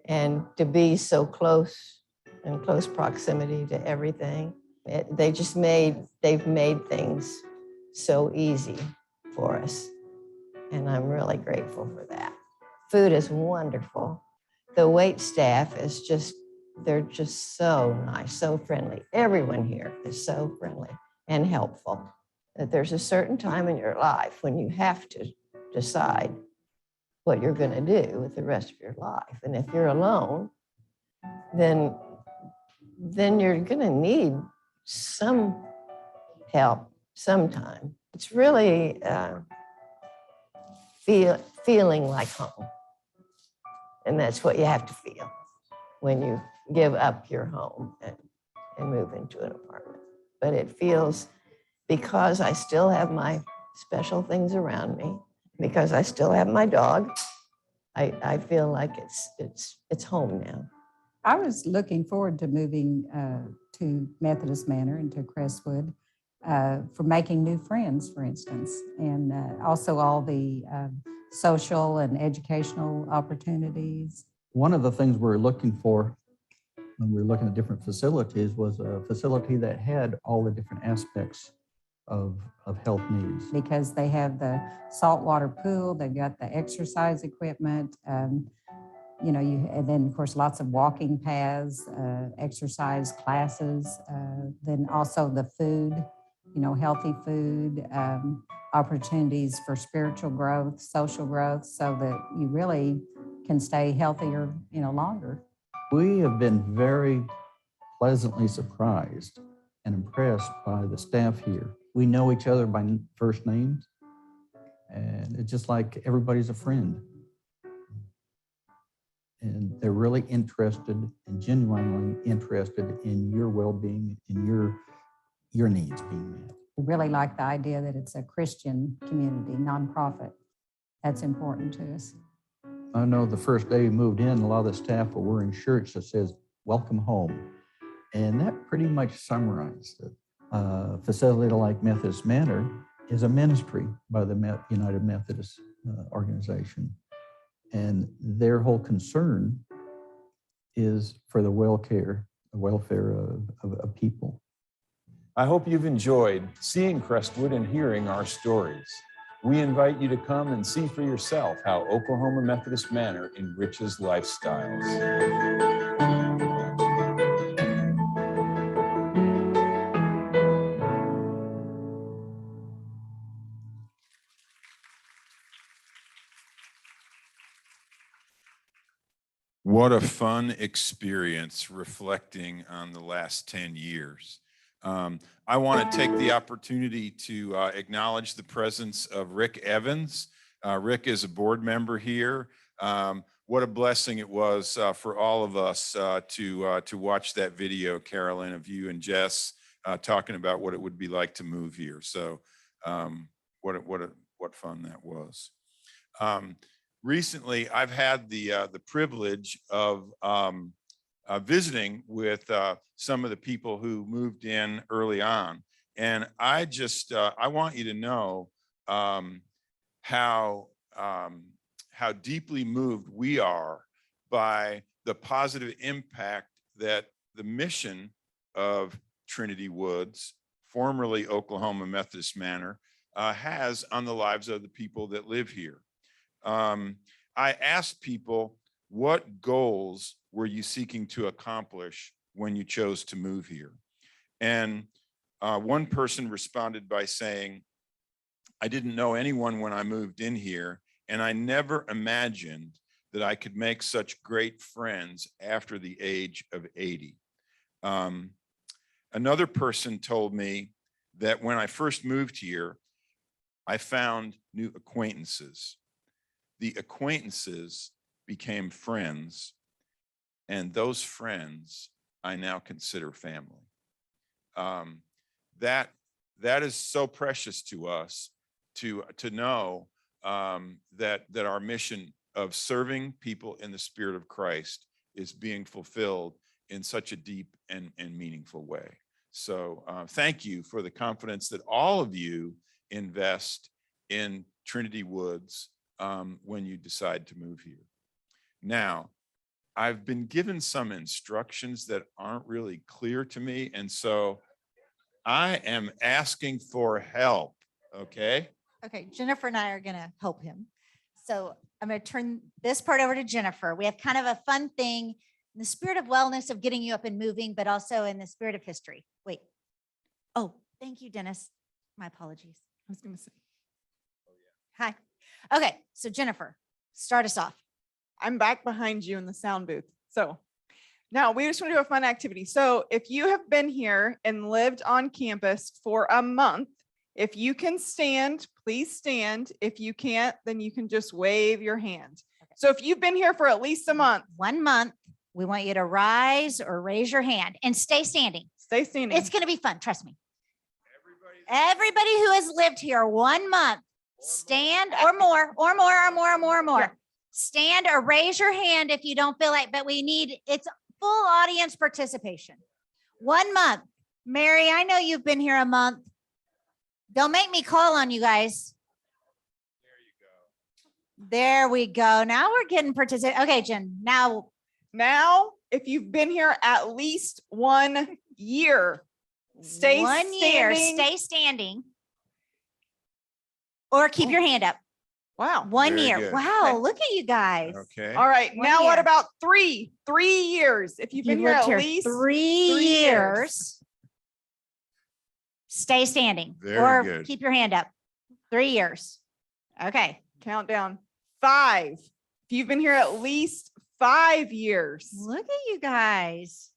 [SPEAKER 10] and to be so close, in close proximity to everything. They've made things so easy for us. And I'm really grateful for that. Food is wonderful. The wait staff is they're just so nice, so friendly. Everyone here is so friendly and helpful. That there's a certain time in your life when you have to decide what you're going to do with the rest of your life. And if you're alone, then you're going to need some help sometime. It's really feeling like home. And that's what you have to feel when you give up your home and move into an apartment. but it feels, because I still have my special things around me, because I still have my dog, I feel like it's home now.
[SPEAKER 18] I was looking forward to moving to Methodist Manor and to Crestwood for making new friends, for instance, and also all the social and educational opportunities.
[SPEAKER 15] One of the things we're looking for when we were looking at different facilities was a facility that had all the different aspects of health needs.
[SPEAKER 18] Because they have the saltwater pool, they've got the exercise equipment, you know, and then of course lots of walking paths, exercise classes, then also the food, you know, healthy food, opportunities for spiritual growth, social growth, so that you really can stay healthier, you know, longer.
[SPEAKER 15] We have been very pleasantly surprised and impressed by the staff here. We know each other by first names, and it's just like everybody's a friend. And they're really interested and genuinely interested in your well-being, in your needs being met.
[SPEAKER 18] We really like the idea that it's a Christian community, nonprofit. That's important to us.
[SPEAKER 15] I know the first day we moved in, a lot of the staff were wearing shirts that says, "Welcome home." And that pretty much summarized it. A facility like Methodist Manor is a ministry by the United Methodist organization. And their whole concern is for the welfare of people.
[SPEAKER 1] I hope you've enjoyed seeing Crestwood and hearing our stories. We invite you to come and see for yourself how Oklahoma Methodist Manor enriches lifestyles. What a fun experience reflecting on the last 10 years. I want to take the opportunity to acknowledge the presence of Rick Evans. Rick is a board member here. What a blessing it was for all of us to watch that video, Carolyn, of you and Jess talking about what it would be like to move here. So what fun that was. Recently, I've had the privilege of visiting with some of the people who moved in early on, and I want you to know how deeply moved we are by the positive impact that the mission of Trinity Woods, formerly Oklahoma Methodist Manor, has on the lives of the people that live here. I asked people, what goals were you seeking to accomplish when you chose to move here? And one person responded by saying, I didn't know anyone when I moved in here, and I never imagined that I could make such great friends after the age of 80. Another person told me that when I first moved here, I found new acquaintances. The acquaintances became friends, and those friends I now consider family. That is so precious to us to know that our mission of serving people in the Spirit of Christ is being fulfilled in such a deep and meaningful way. So thank you for the confidence that all of you invest in Trinity Woods when you decide to move here. Now, I've been given some instructions that aren't really clear to me, and so I am asking for help, okay?
[SPEAKER 16] Okay, Jennifer and I are going to help him. So I'm going to turn this part over to Jennifer. We have kind of a fun thing in the spirit of wellness of getting you up and moving, but also in the spirit of history. Wait. Oh, thank you, Dennis. My apologies.
[SPEAKER 20] I was going to say.
[SPEAKER 16] Hi. Okay, so Jennifer, start us off.
[SPEAKER 20] I'm back behind you in the sound booth. So now we just want to do a fun activity. So if you have been here and lived on campus for a month, if you can stand, please stand. If you can't, then you can just wave your hand. Okay. So if you've been here for at least a month.
[SPEAKER 16] 1 month, we want you to rise or raise your hand and stay standing.
[SPEAKER 20] Stay standing.
[SPEAKER 16] It's going to be fun. Trust me. Everybody who has lived here 1 month, stand or more.
[SPEAKER 20] Yeah.
[SPEAKER 16] Stand or raise your hand if you don't feel like, but it's full audience participation. 1 month. Mary, I know you've been here a month. Don't make me call on you guys. There we go. Now we're getting participate. Okay, Jen, now
[SPEAKER 20] If you've been here at least 1 year, stay
[SPEAKER 16] 1 year,
[SPEAKER 20] standing.
[SPEAKER 16] stay standing. Or keep your hand up.
[SPEAKER 20] Wow.
[SPEAKER 16] 1
[SPEAKER 1] Very
[SPEAKER 16] year.
[SPEAKER 1] good.
[SPEAKER 16] Wow,
[SPEAKER 20] Okay.
[SPEAKER 16] look at you guys.
[SPEAKER 1] Okay.
[SPEAKER 20] All right.
[SPEAKER 16] 1
[SPEAKER 20] Now what
[SPEAKER 16] year.
[SPEAKER 20] about 3 years? If you've been
[SPEAKER 16] You've
[SPEAKER 20] here
[SPEAKER 16] lived
[SPEAKER 20] at
[SPEAKER 16] here
[SPEAKER 20] least
[SPEAKER 16] 3 years. Stay standing
[SPEAKER 1] Very
[SPEAKER 16] or
[SPEAKER 1] good.
[SPEAKER 16] keep your hand up. 3 years. Okay.
[SPEAKER 20] Countdown. 5. If you've been here at least 5 years.
[SPEAKER 16] Look at you guys.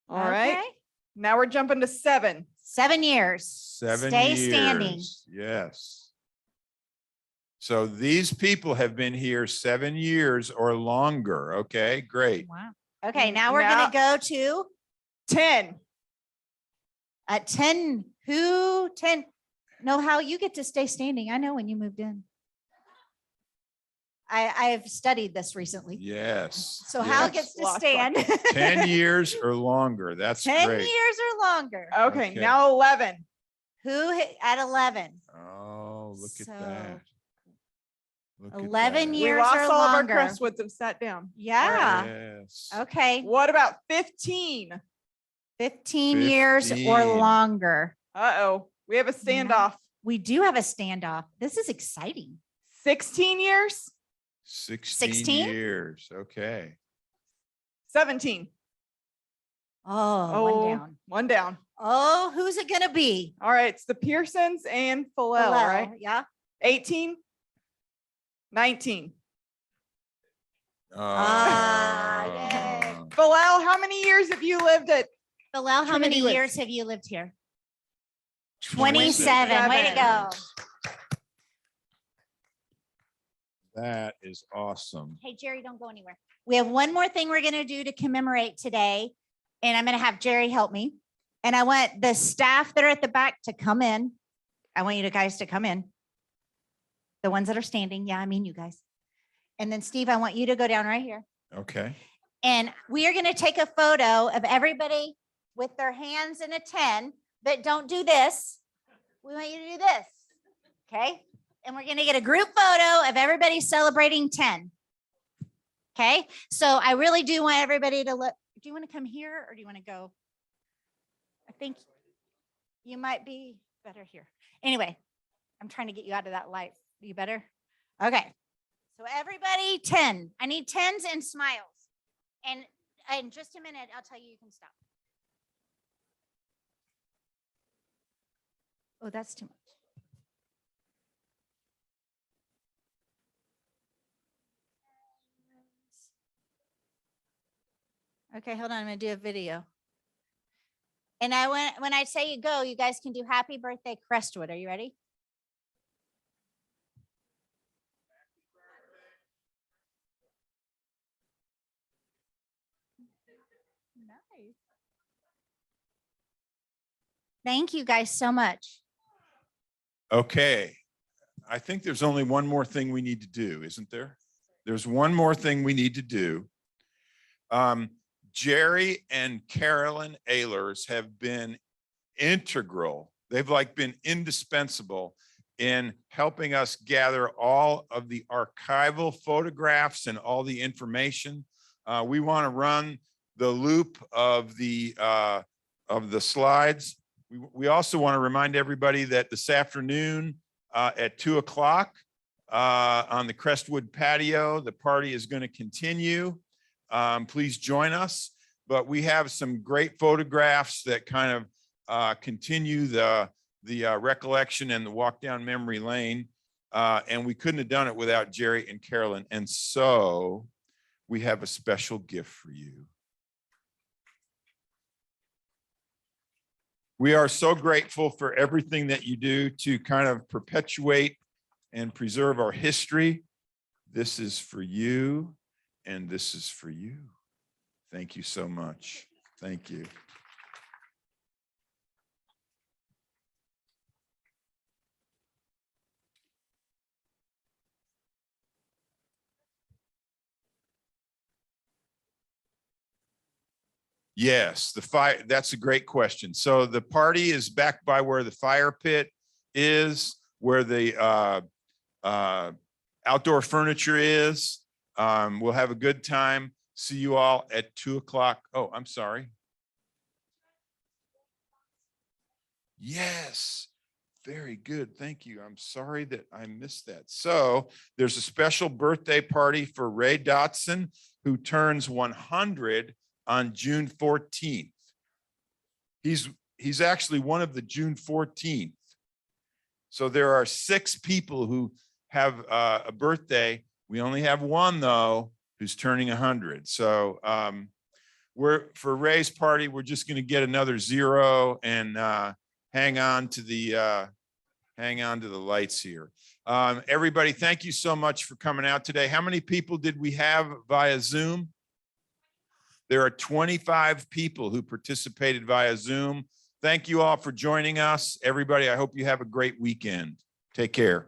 [SPEAKER 20] All right.
[SPEAKER 16] Okay.
[SPEAKER 20] Now we're jumping to 7.
[SPEAKER 16] 7 years.
[SPEAKER 1] 7
[SPEAKER 16] Stay
[SPEAKER 1] years.
[SPEAKER 16] standing.
[SPEAKER 1] Yes. So these people have been here 7 years or longer. Okay, great.
[SPEAKER 16] Wow. Okay, now we're gonna go to
[SPEAKER 20] 10.
[SPEAKER 16] at 10. Who 10? No, how you get to stay standing. I know when you moved in. I've studied this recently.
[SPEAKER 1] Yes.
[SPEAKER 16] So Hal
[SPEAKER 1] yes.
[SPEAKER 16] gets to stand.
[SPEAKER 1] 10 years or longer. That's
[SPEAKER 16] 10
[SPEAKER 1] great.
[SPEAKER 16] years or longer.
[SPEAKER 20] Okay,
[SPEAKER 1] Okay.
[SPEAKER 20] now 11.
[SPEAKER 16] At 11?
[SPEAKER 1] Oh, look at
[SPEAKER 16] So,
[SPEAKER 1] that. Look at
[SPEAKER 16] 11
[SPEAKER 1] that.
[SPEAKER 16] years
[SPEAKER 20] We lost
[SPEAKER 16] or
[SPEAKER 20] all
[SPEAKER 16] longer.
[SPEAKER 20] of our Crestwoods have sat down.
[SPEAKER 16] Yeah.
[SPEAKER 1] Yes.
[SPEAKER 16] Okay.
[SPEAKER 20] What about 15?
[SPEAKER 16] 15 years or
[SPEAKER 1] 15.
[SPEAKER 16] longer.
[SPEAKER 20] Uh-oh, we have a standoff.
[SPEAKER 16] We do have a standoff. This is exciting.
[SPEAKER 20] 16 years?
[SPEAKER 1] 16 years. Okay.
[SPEAKER 20] 17.
[SPEAKER 16] Oh, one down.
[SPEAKER 20] 1 down.
[SPEAKER 16] Oh, who's it gonna be?
[SPEAKER 20] All right, it's the Pearsons and Philell,
[SPEAKER 16] Hello,
[SPEAKER 20] right?
[SPEAKER 16] Yeah.
[SPEAKER 20] 18, 19.
[SPEAKER 16] Ah,
[SPEAKER 20] Philell, how many years have you lived at?
[SPEAKER 16] Philell, how many
[SPEAKER 20] Trinity Woods?
[SPEAKER 16] years have you lived here? 27. Way to go.
[SPEAKER 1] That is awesome.
[SPEAKER 16] Hey, Jerry, don't go anywhere. We have one more thing we're going to do to commemorate today, and I'm going to have Jerry help me. And I want the staff that are at the back to come in. I want you guys to come in. The ones that are standing. Yeah, I mean you guys. And then Steve, I want you to go down right here.
[SPEAKER 1] Okay.
[SPEAKER 16] And we are going to take a photo of everybody with their hands in a 10, but don't do this. We want you to do this. Okay. And we're going to get a group photo of everybody celebrating 10. Okay. So I really do want everybody to look. Do you want to come here or do you want to go? I think you might be better here. Anyway, I'm trying to get you out of that light. You better? Okay. So everybody 10. I need 10s and smiles. And in just a minute, I'll tell you can stop. Oh, that's too much. Okay, hold on. I'm going to do a video. And when I say you go, you guys can do happy birthday Crestwood. Are you ready? Nice. Thank you guys so much.
[SPEAKER 1] Okay. I think there's only one more thing we need to do, isn't there? There's one more thing we need to do. Jerry and Carolyn Ehlers have been integral. They've been indispensable in helping us gather all of the archival photographs and all the information. We want to run the loop of the slides. We also want to remind everybody that this afternoon at 2 o'clock on the Crestwood patio, the party is going to continue. Please join us. But we have some great photographs that kind of continue the recollection and the walk down memory lane. And we couldn't have done it without Jerry and Carolyn. And so we have a special gift for you. We are so grateful for everything that you do to kind of perpetuate and preserve our history. This is for you, and this is for you. Thank you so much. Thank you. Yes, the fire, that's a great question. So the party is back by where the fire pit is, where the outdoor furniture is. We'll have a good time. See you all at 2:00. Oh, I'm sorry. Yes, very good. Thank you. I'm sorry that I missed that. So there's a special birthday party for Ray Dotson, who turns 100 on June 14th. He's actually one of the June 14th. So there are 6 people who have a birthday. We only have one though, who's turning 100. So for Ray's party, we're just going to get another 0 and hang on to the lights here. Everybody, thank you so much for coming out today. How many people did we have via Zoom? There are 25 people who participated via Zoom. Thank you all for joining us. Everybody, I hope you have a great weekend. Take care.